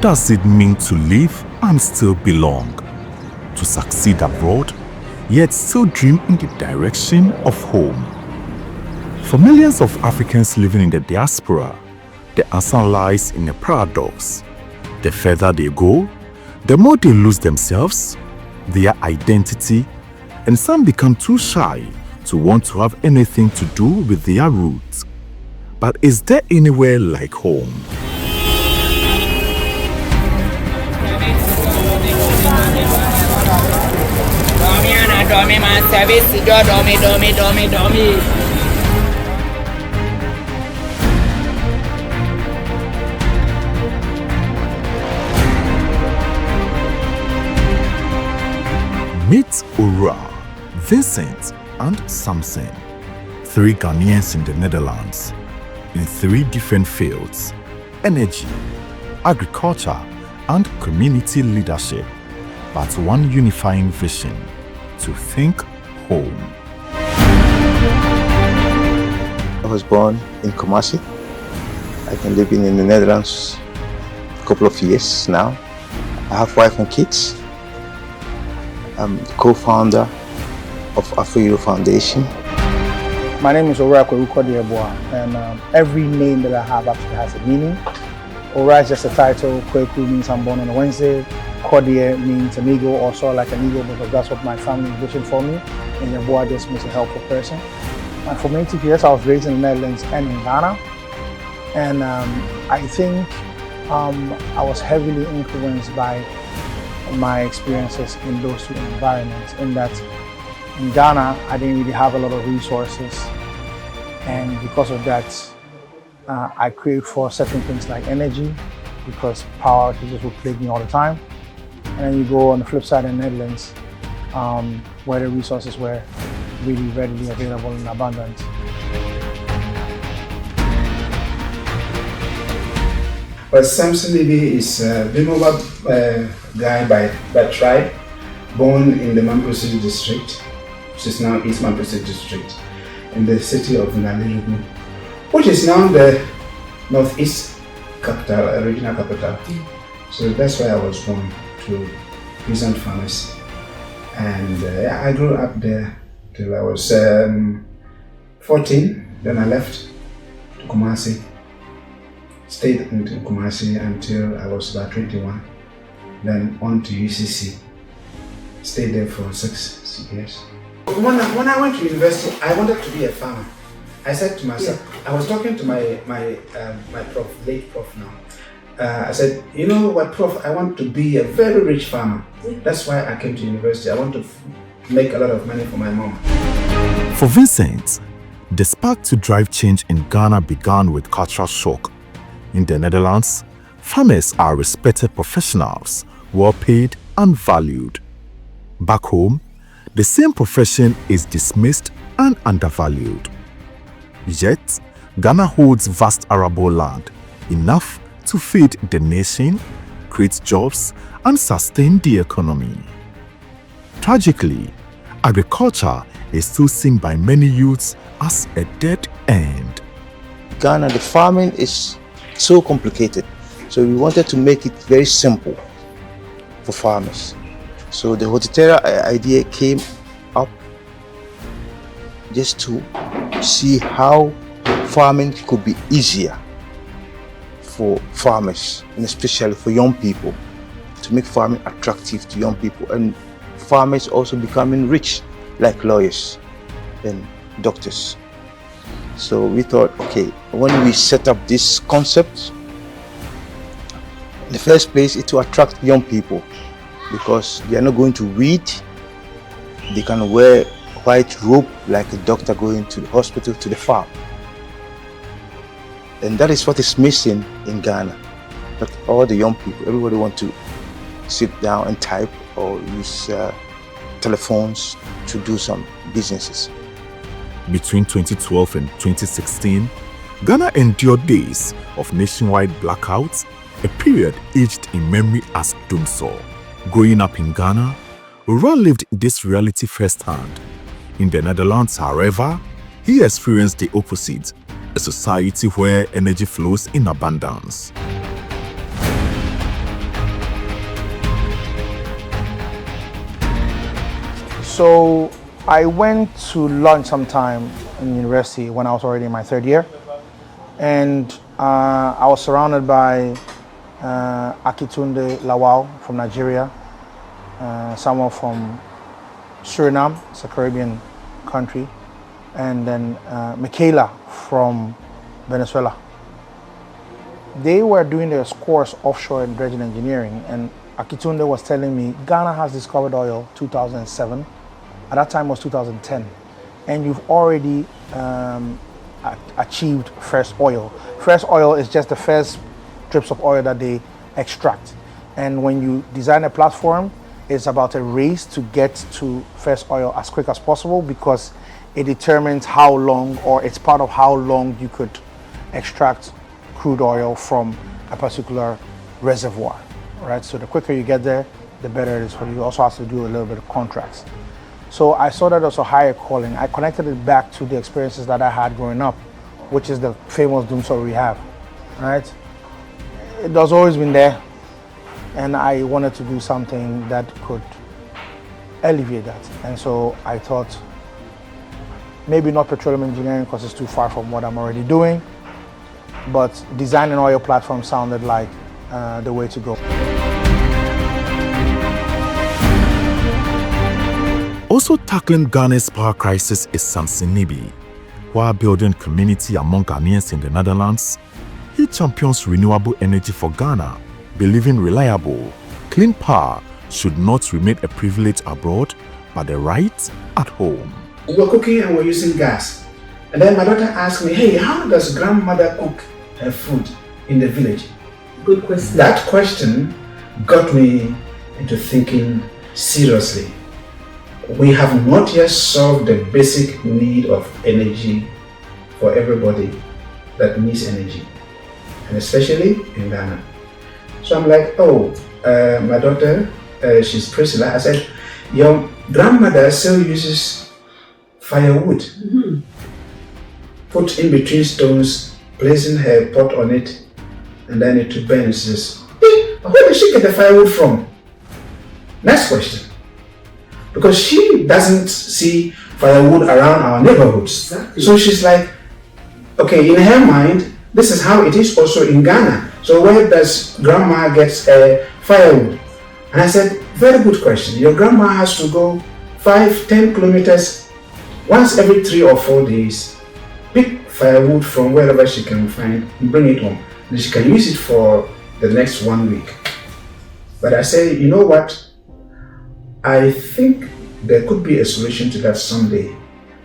What does it mean to live and still belong? To succeed abroad, yet still dream in the direction of home? For millions of Africans living in the diaspora, the answer lies in a paradox. The further they go, the more they lose themselves, their identity, and some become too shy to want to have anything to do with their roots. But is there anywhere like home? Meet Owura, Vincent, and Samson, 3 Ghanaians in the Netherlands, in 3 different fields: energy, agriculture, and community leadership, but one unifying vision: to think home. I was born in Kumasi. I've been living in the Netherlands a couple of years now. I have wife and kids. I'm the co-founder of Afro Foundation. My name is Owura and every name that I have actually has a meaning. Owura is just a title. Kweku means I'm born on a Wednesday. Kodie means an eagle, also like an eagle, because that's what my family envisioned for me. And Yeboah just means a helpful person. And for many years, I was raised in the Netherlands and in Ghana. And I think I was heavily influenced by my experiences in those 2 environments, in that in Ghana, I didn't really have a lot of resources. And because of that, I craved for certain things like energy, because power outages would plague me all the time. And then you go on the flip side in the Netherlands, where the resources were really readily available in abundance. Well, Samson is a Bimoba guy by tribe, born in the Mamprose district, which is now East Mamprose district, in the city of Nalejugu, which is now the northeast capital, regional capital. So that's where I was born, to peasant farmers. And I grew up there till I was 14. Then I left to Kumasi. Stayed in Kumasi until I was about 21. Then on to UCC. Stayed there for 6 years. When I went to university, I wanted to be a farmer. I said to myself, I was talking to my prof, late prof now. I said, you know what, prof, I want to be a very rich farmer. That's why I came to university. I want to make a lot of money for my mom. For Vincent, the spark to drive change in Ghana began with cultural shock. In the Netherlands, farmers are respected professionals, well paid and valued. Back home, the same profession is dismissed and undervalued. Yet, Ghana holds vast arable land, enough to feed the nation, create jobs, and sustain the economy. Tragically, agriculture is still seen by many youths as a dead end. Ghana, the farming is so complicated. So we wanted to make it very simple for farmers. So the horticulture idea came up just to see how farming could be easier for farmers, and especially for young people, to make farming attractive to young people, and farmers also becoming rich, like lawyers and doctors. So we thought, okay, when we set up this concept, in the first place, it to attract young people, because they are not going to read. They can wear white robe like a doctor going to the hospital, to the farm. And that is what is missing in Ghana. But all the young people, everybody want to sit down and type or use telephones to do some businesses. Between 2012 and 2016, Ghana endured days of nationwide blackouts, a period aged in memory as doomsday. Growing up in Ghana, Owura lived this reality firsthand. In the Netherlands, however, he experienced the opposite, a society where energy flows in abundance. So I went to lunch sometime in university when I was already in my third year, and I was surrounded by Akitunde Lawal from Nigeria, someone from Suriname, it's a Caribbean country, and then Michaela from Venezuela. They were doing their course offshore in dredging engineering, and Akitunde was telling me Ghana has discovered oil 2007. At that time it was 2010, and you've already achieved first oil. First oil is just the first drips of oil that they extract, and when you design a platform, it's about a race to get to first oil as quick as possible, because it determines how long, or it's part of how long you could extract crude oil from a particular reservoir, right? So the quicker you get there, the better it is for you. You also have to do a little bit of contracts. So I saw that as a higher calling. I connected it back to the experiences that I had growing up, which is the famous Doomsor Rehab, right? It has always been there, and I wanted to do something that could alleviate that. And so I thought, maybe not petroleum engineering because it's too far from what I'm already doing, but design an oil platform sounded like the way to go. Also tackling Ghana's power crisis is Samson. While building community among Ghanaians in the Netherlands, he champions renewable energy for Ghana, believing reliable, clean power should not remain a privilege abroad, but a right at home. We were cooking and we were using gas. And then my daughter asked me, hey, how does grandmother cook her food in the village? Good question. That question got me into thinking seriously. We have not yet solved the basic need of energy for everybody that needs energy, and especially in Ghana. So I'm like, my daughter, she's Priscilla. I said, your grandmother still uses firewood, put in between stones, placing her pot on it, and then it burns. And she says, hey, where did she get the firewood from? Next question. Because she doesn't see firewood around our neighborhoods. Exactly. So she's like, okay, in her mind, this is how it is also in Ghana. So where does grandma get firewood? And I said, very good question. Your grandma has to go 5-10 kilometers once every 3 or 4 days, pick firewood from wherever she can find and bring it home. And she can use it for the next 1 week. But I say, you know what? I think there could be a solution to that someday,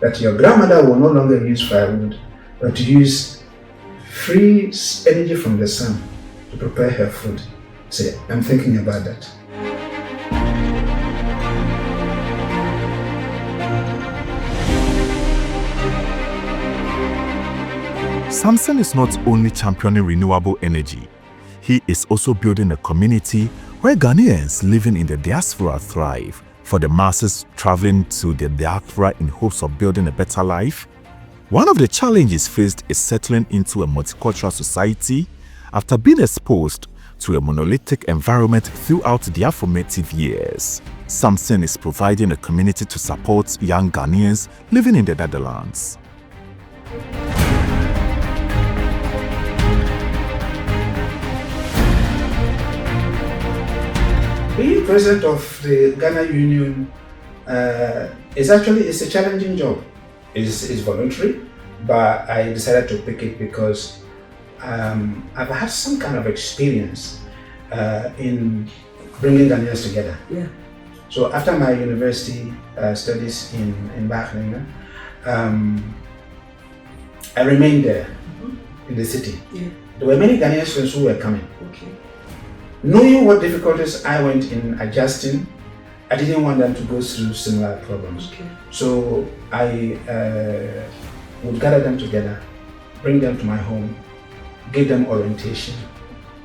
that your grandmother will no longer use firewood, but to use free energy from the sun to prepare her food. Say, I'm thinking about that. Samson is not only championing renewable energy, he is also building a community where Ghanaians living in the diaspora thrive. For the masses traveling to the diaspora in hopes of building a better life, one of the challenges faced is settling into a multicultural society after being exposed to a monolithic environment throughout their formative years. Samson is providing a community to support young Ghanaians living in the Netherlands. Being president of the Ghana Union is a challenging job. It's voluntary, but I decided to pick it because I've had some kind of experience in bringing Ghanaians together. Yeah. So after my university studies in Bachlinger, I remained there in the city. Yeah. There were many Ghanaian friends who were coming. Okay. Knowing what difficulties I went in adjusting, I didn't want them to go through similar problems. Okay. So I would gather them together, bring them to my home, give them orientation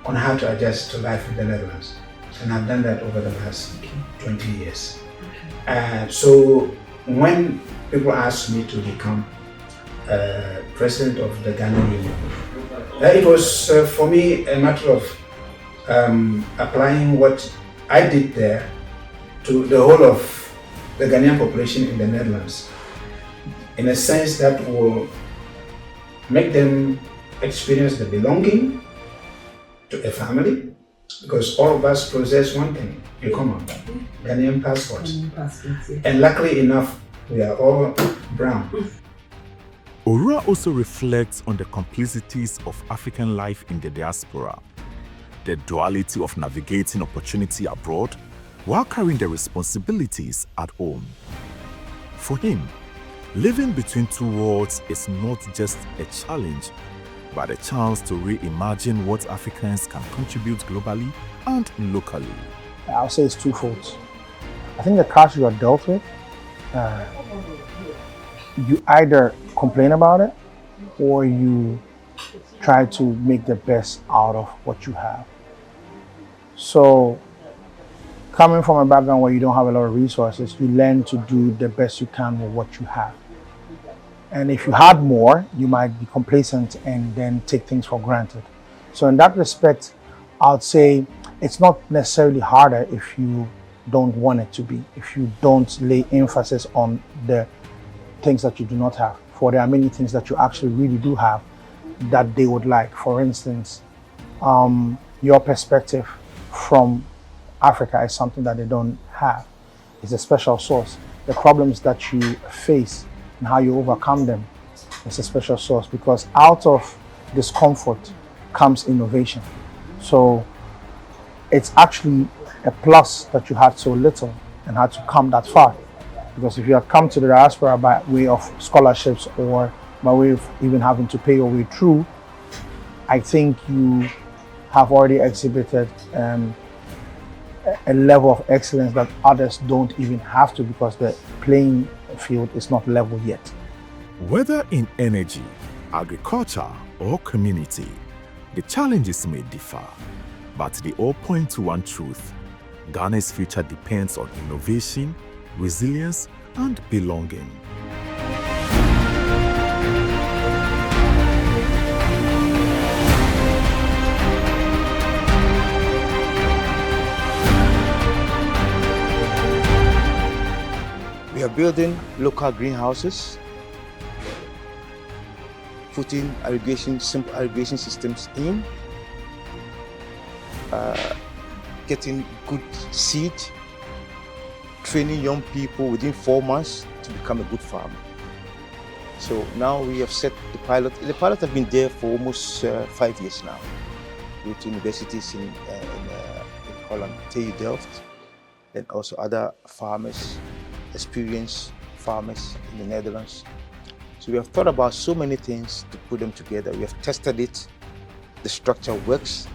on how to adjust to life in the Netherlands. And I've done that over the last 20 years. Okay. So when people ask me to become president of the Ghana Union, it was for me a matter of applying what I did there to the whole of the Ghanaian population in the Netherlands, in a sense that will make them experience the belonging to a family, because all of us possess one thing in common, Ghanaian passports. And luckily enough, we are all brown. Owura also reflects on the complexities of African life in the diaspora, the duality of navigating opportunity abroad while carrying the responsibilities at home. For him, living between two worlds is not just a challenge, but a chance to reimagine what Africans can contribute globally and locally. I'll say it's twofold. I think the cards you are dealt with, you either complain about it or you try to make the best out of what you have. So, coming from a background where you don't have a lot of resources, you learn to do the best you can with what you have. And if you had more, you might be complacent and then take things for granted. So in that respect, I'd say it's not necessarily harder if you don't want it to be, if you don't lay emphasis on the things that you do not have. For there are many things that you actually really do have that they would like. For instance, your perspective from Africa is something that they don't have. It's a special source. The problems that you face and how you overcome them is a special source, because out of discomfort comes innovation. So it's actually a plus that you had so little and had to come that far. Because if you had come to the diaspora by way of scholarships or by way of even having to pay your way through, I think you have already exhibited a level of excellence that others don't even have to, because the playing field is not level yet. Whether in energy, agriculture, or community, the challenges may differ, but they all point to one truth: Ghana's future depends on innovation, resilience, and belonging. We are building local greenhouses, putting simple irrigation systems in, getting good seed, training young people within 4 months to become a good farmer. So now we have set the pilot. The pilot has been there for almost 5 years now, with universities in Holland, TU Delft, and also other farmers, experienced farmers in the Netherlands. So we have thought about so many things to put them together. We have tested it. The structure works.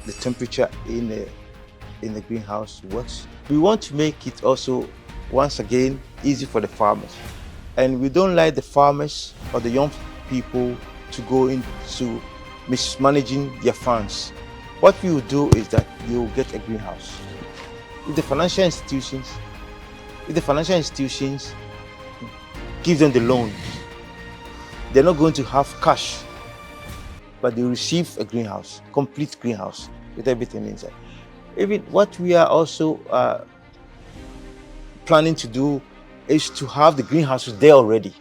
The temperature in the greenhouse works. We want to make it also, once again, easy for the farmers. And we don't like the farmers or the young people to go into mismanaging their funds. What we will do is that they will get a greenhouse. If the financial institutions give them the loans, they're not going to have cash, but they receive a greenhouse, complete greenhouse with everything inside. Even what we are also planning to do is to have the greenhouses there already.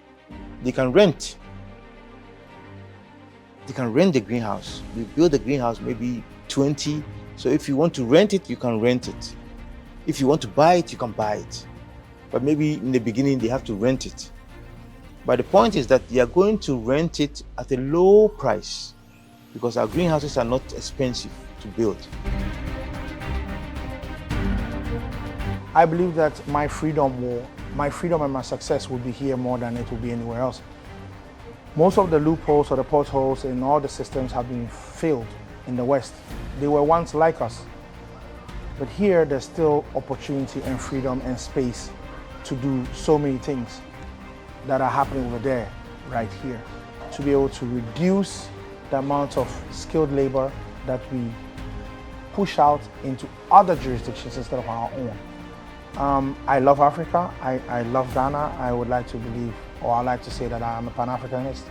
They can rent. They can rent the greenhouse. We build the greenhouse maybe 20. So if you want to rent it, you can rent it. If you want to buy it, you can buy it. But maybe in the beginning they have to rent it. But the point is that they are going to rent it at a low price, because our greenhouses are not expensive to build. I believe that my freedom and my success will be here more than it will be anywhere else. Most of the loopholes or the potholes in all the systems have been filled in the West. They were once like us. But here there's still opportunity and freedom and space to do so many things that are happening over there, right here. To be able to reduce the amount of skilled labor that we push out into other jurisdictions instead of our own. I love Africa, I love Ghana. I would like to believe, or I like to say that I am a Pan-Africanist,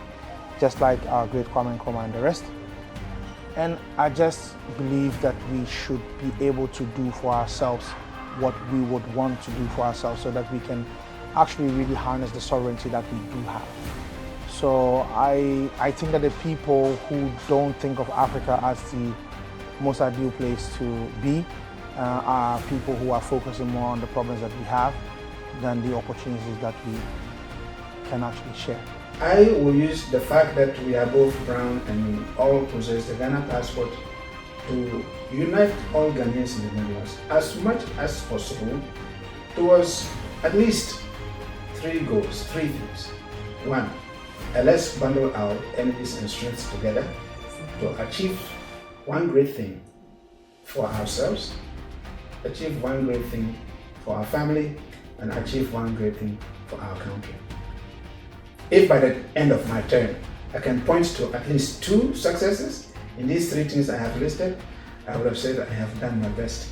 just like our great Kwame Nkrumah and the rest. And I just believe that we should be able to do for ourselves what we would want to do for ourselves so that we can actually really harness the sovereignty that we do have. So I think that the people who don't think of Africa as the most ideal place to be are people who are focusing more on the problems that we have than the opportunities that we can actually share. I will use the fact that we are both brown and all possess the Ghana passport to unite all Ghanaians in the Netherlands as much as possible towards at least 3 goals, 3 things. 1, let's bundle our energies and strengths together to achieve one great thing for ourselves, achieve one great thing for our family, and achieve one great thing for our country. If by the end of my term I can point to at least 2 successes in these 3 things I have listed, I would have said that I have done my best.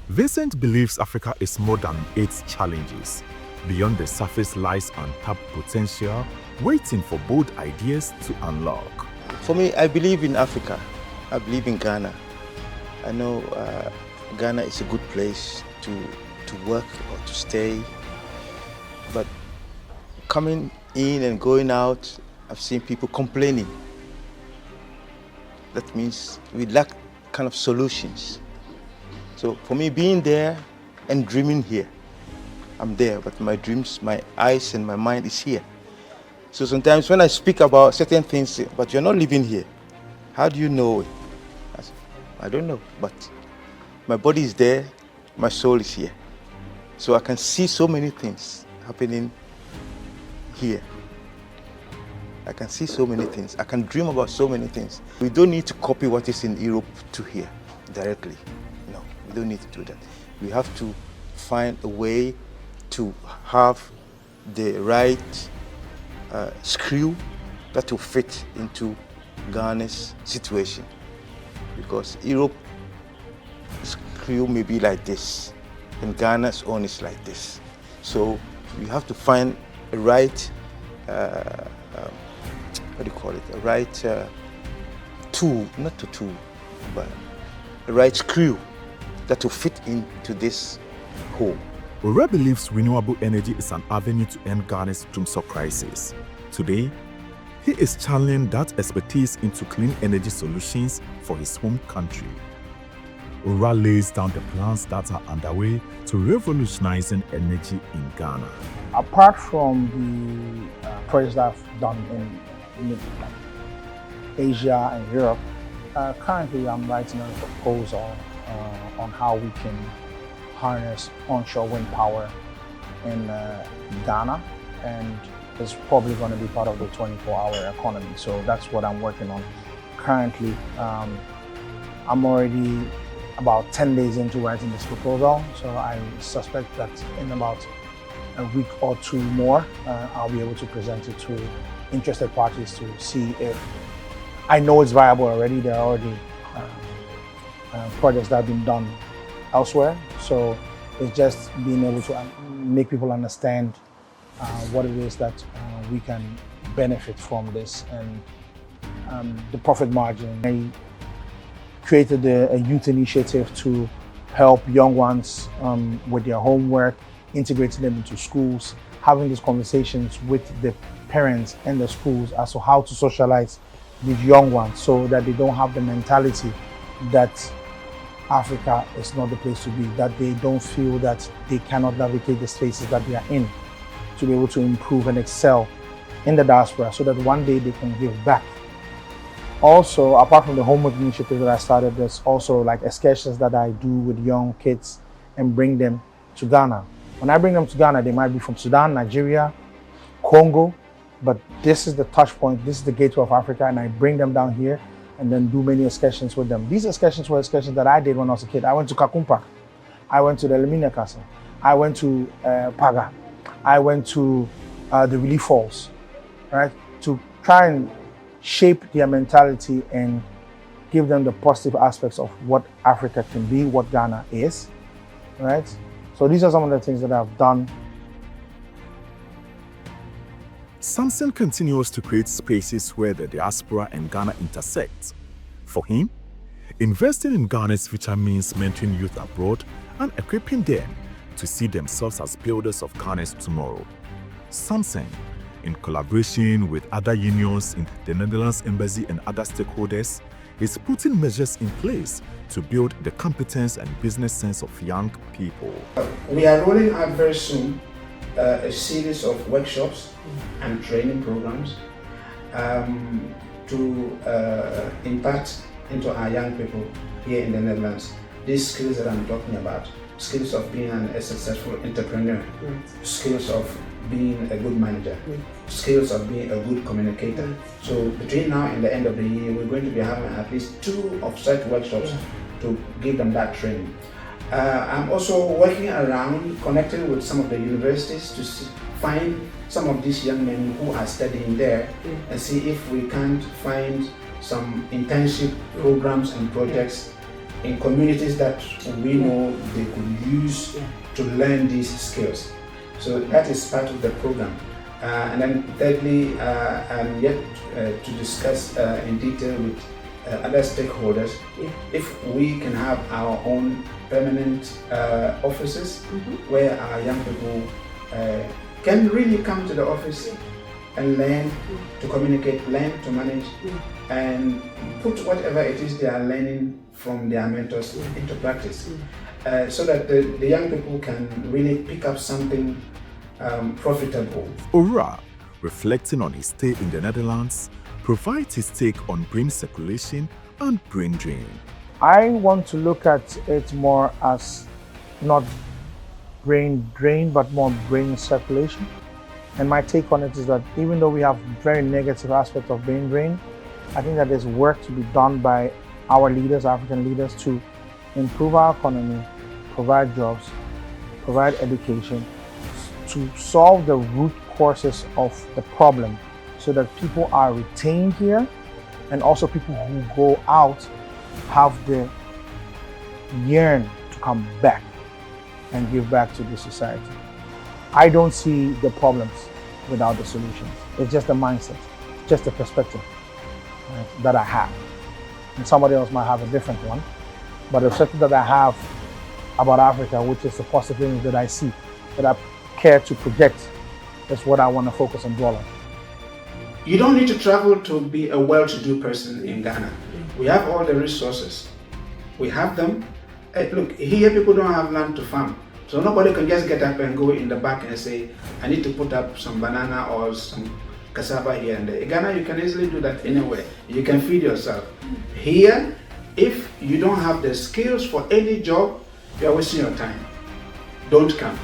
Vincent believes Africa is more than its challenges. Beyond the surface lies untapped potential, waiting for bold ideas to unlock. For me, I believe in Africa. I believe in Ghana. I know Ghana is a good place to work or to stay, but coming in and going out, I've seen people complaining. That means we lack kind of solutions. So for me, being there and dreaming here, I'm there, but my dreams, my eyes and my mind is here. So sometimes when I speak about certain things, but you're not living here, how do you know it? I don't know, but my body is there, my soul is here. So I can see so many things happening here. I can see so many things. I can dream about so many things. We don't need to copy what is in Europe to here directly. No, we don't need to do that. We have to find a way to have the right screw that will fit into Ghana's situation. Because Europe's screw may be like this, and Ghana's own is like this. So we have to find a right, what do you call it? A right tool, not a tool, but a right screw that will fit into this hole. Owura believes renewable energy is an avenue to end Ghana's doomsday crisis. Today, he is channeling that expertise into clean energy solutions for his home country. Owura lays down the plans that are underway to revolutionizing energy in Ghana. Apart from the projects that I've done in Asia and Europe, currently I'm writing a proposal on how we can harness onshore wind power in Ghana, and it's probably going to be part of the 24-hour economy. So that's what I'm working on currently. I'm already about 10 days into writing this proposal, so I suspect that in about a week or 2 more, I'll be able to present it to interested parties to see if I know it's viable already. There are already projects that have been done elsewhere, so it's just being able to make people understand what it is that we can benefit from this and the profit margin. I created a youth initiative to help young ones with their homework, integrating them into schools, having these conversations with the parents and the schools as to how to socialize these young ones so that they don't have the mentality that Africa is not the place to be, that they don't feel that they cannot navigate the spaces that they are in, to be able to improve and excel in the diaspora so that one day they can give back. Also, apart from the homework initiative that I started, there's also like excursions that I do with young kids and bring them to Ghana. When I bring them to Ghana, they might be from Sudan, Nigeria, Congo, but this is the touch point, this is the gateway of Africa, and I bring them down here and then do many excursions with them. These excursions were excursions that I did when I was a kid. I went to Kakumpa, I went to the Lemina Castle, I went to Paga, I went to the Relief Falls, right? To try and shape their mentality and give them the positive aspects of what Africa can be, what Ghana is, right? So these are some of the things that I've done. Samson continues to create spaces where the diaspora and Ghana intersect. For him, Investing in Ghana's future means mentoring youth abroad and equipping them to see themselves as builders of Ghana's tomorrow. Samson, in collaboration with other unions in the Netherlands Embassy and other stakeholders, is putting measures in place to build the competence and business sense of young people. We are rolling out very soon a series of workshops and training programs to impart into our young people here in the Netherlands these skills that I'm talking about. Skills of being a successful entrepreneur, skills of being a good manager, skills of being a good communicator. So between now and the end of the year, we're going to be having at least 2 of such workshops to give them that training. I'm also working around connecting with some of the universities to find some of these young men who are studying there and see if we can't find some internship programs and projects in communities that we know they could use to learn these skills. So that is part of the program. And then thirdly, I'm yet to discuss in detail with other stakeholders if we can have our own permanent offices where our young people can really come to the office and learn to communicate, learn to manage, and put whatever it is they are learning from their mentors into practice, so that the young people can really pick up something profitable. Owura, reflecting on his stay in the Netherlands, provides his take on brain circulation and brain drain. I want to look at it more as not brain drain, but more brain circulation. And my take on it is that even though we have very negative aspects of brain drain, I think that there's work to be done by our leaders, African leaders, to improve our economy, provide jobs, provide education, to solve the root causes of the problem so that people are retained here, and also people who go out have the yearn to come back and give back to the society. I don't see the problems without the solutions. It's just the mindset, just the perspective that I have. And somebody else might have a different one. But the perspective that I have about Africa, which is the positive things that I see, that I care to project, is what I want to focus and dwell on. You don't need to travel to be a well-to-do person in Ghana. We have all the resources. We have them. Hey, look, here people don't have land to farm. So nobody can just get up and go in the back and say, I need to put up some banana or some cassava here and there. In Ghana, you can easily do that anywhere. You can feed yourself. Here, if you don't have the skills for any job, you are wasting your time. Don't come.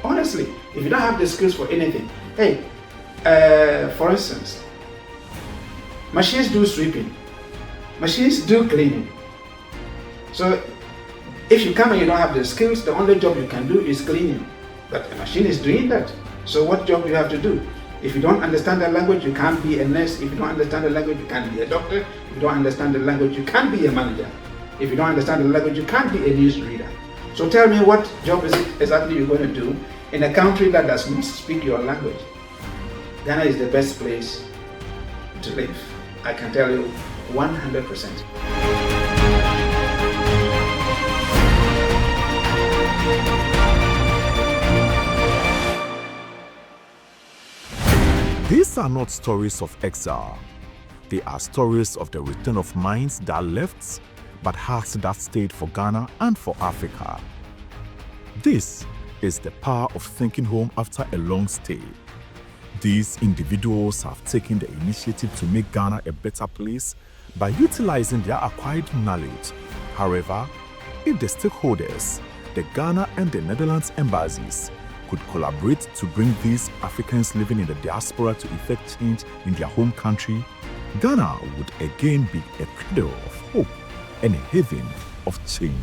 Honestly, if you don't have the skills for anything, hey, for instance, machines do sweeping, machines do cleaning. So if you come and you don't have the skills, the only job you can do is cleaning. But a machine is doing that. So what job do you have to do? If you don't understand the language, you can't be a nurse. If you don't understand the language, you can't be a doctor. If you don't understand the language, you can't be a manager. If you don't understand the language, you can't be a newsreader. So tell me, what job is it exactly you're going to do in a country that does not speak your language? Ghana is the best place to live. I can tell you 100%. These are not stories of exile. They are stories of the return of minds that left, but hearts that stayed for Ghana and for Africa. This is the power of thinking home after a long stay. These individuals have taken the initiative to make Ghana a better place by utilizing their acquired knowledge. However, if the stakeholders, the Ghana and the Netherlands embassies, could collaborate to bring these Africans living in the diaspora to effect change in their home country, Ghana would again be a cradle of hope and a haven of change.